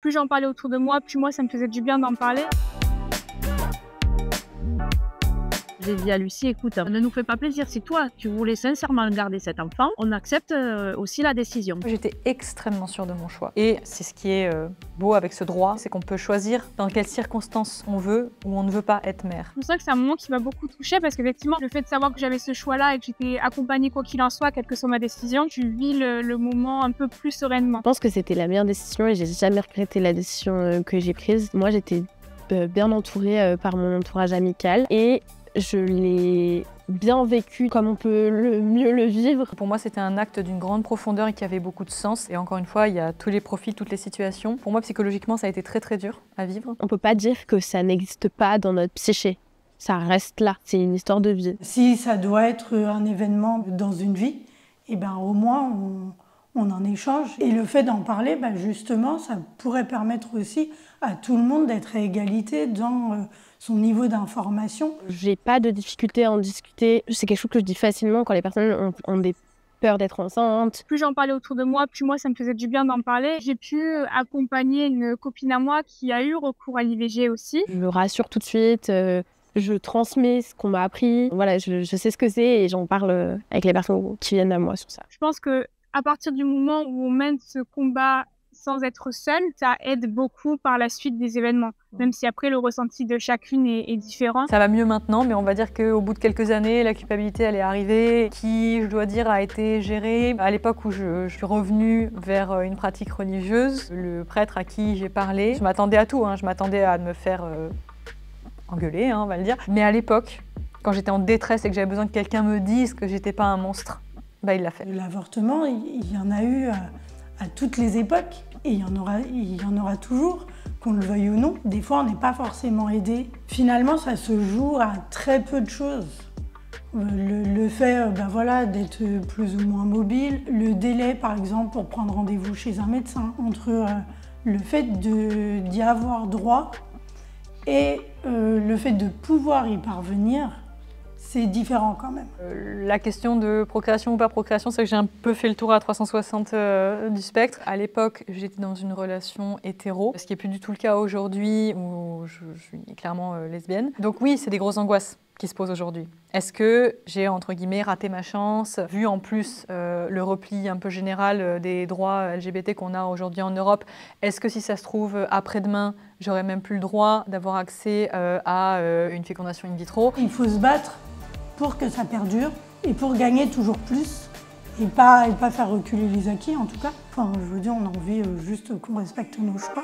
Plus j'en parlais autour de moi, plus moi ça me faisait du bien d'en parler. J'ai dit à Lucie, écoute, ne nous fais pas plaisir, si toi tu voulais sincèrement garder cet enfant, on accepte aussi la décision. J'étais extrêmement sûre de mon choix. Et c'est ce qui est beau avec ce droit, c'est qu'on peut choisir dans quelles circonstances on veut ou on ne veut pas être mère. C'est pour ça que c'est un moment qui m'a beaucoup touchée parce qu'effectivement, le fait de savoir que j'avais ce choix-là et que j'étais accompagnée quoi qu'il en soit, quelle que soit ma décision, tu vis le moment un peu plus sereinement. Je pense que c'était la meilleure décision et j'ai jamais regretté la décision que j'ai prise. Moi, j'étais bien entourée par mon entourage amical et je l'ai bien vécu comme on peut mieux le vivre. Pour moi, c'était un acte d'une grande profondeur et qui avait beaucoup de sens. Et encore une fois, il y a tous les profils, toutes les situations. Pour moi, psychologiquement, ça a été très très dur à vivre. On peut pas dire que ça n'existe pas dans notre psyché. Ça reste là, c'est une histoire de vie. Si ça doit être un événement dans une vie, eh ben, au moins on en échange. Et le fait d'en parler, justement, ça pourrait permettre aussi à tout le monde d'être à égalité dans son niveau d'information. J'ai pas de difficulté à en discuter. C'est quelque chose que je dis facilement quand les personnes ont des peurs d'être enceintes. Plus j'en parlais autour de moi, plus moi ça me faisait du bien d'en parler. J'ai pu accompagner une copine à moi qui a eu recours à l'IVG aussi. Je me rassure tout de suite. Je transmets ce qu'on m'a appris. Voilà, je sais ce que c'est et j'en parle avec les personnes qui viennent à moi sur ça. Je pense que à partir du moment où on mène ce combat sans être seul, ça aide beaucoup par la suite des événements. Même si après le ressenti de chacune est différent. Ça va mieux maintenant, mais on va dire qu'au bout de quelques années, la culpabilité elle est arrivée, qui, je dois dire, a été gérée. À l'époque où je suis revenue vers une pratique religieuse, le prêtre à qui j'ai parlé, je m'attendais à tout, je m'attendais à me faire engueuler, on va le dire. Mais à l'époque, quand j'étais en détresse et que j'avais besoin que quelqu'un me dise que j'étais pas un monstre, il l'a fait. L'avortement, il y en a eu à toutes les époques et il y en aura toujours, qu'on le veuille ou non. Des fois, on n'est pas forcément aidé. Finalement, ça se joue à très peu de choses. Le fait d'être plus ou moins mobile, le délai par exemple pour prendre rendez-vous chez un médecin, entre le fait d'y avoir droit et le fait de pouvoir y parvenir, c'est différent quand même. La question de procréation ou pas procréation, c'est que j'ai un peu fait le tour à 360 du spectre. À l'époque, j'étais dans une relation hétéro, ce qui n'est plus du tout le cas aujourd'hui où je suis clairement lesbienne. Donc oui, c'est des grosses angoisses qui se posent aujourd'hui. Est-ce que j'ai, entre guillemets, raté ma chance, vu en plus le repli un peu général des droits LGBT qu'on a aujourd'hui en Europe? Est-ce que si ça se trouve, après-demain, j'aurais même plus le droit d'avoir accès à une fécondation in vitro? Il faut se battre pour que ça perdure et pour gagner toujours plus et pas faire reculer les acquis en tout cas. Enfin, je veux dire, on a envie juste qu'on respecte nos choix.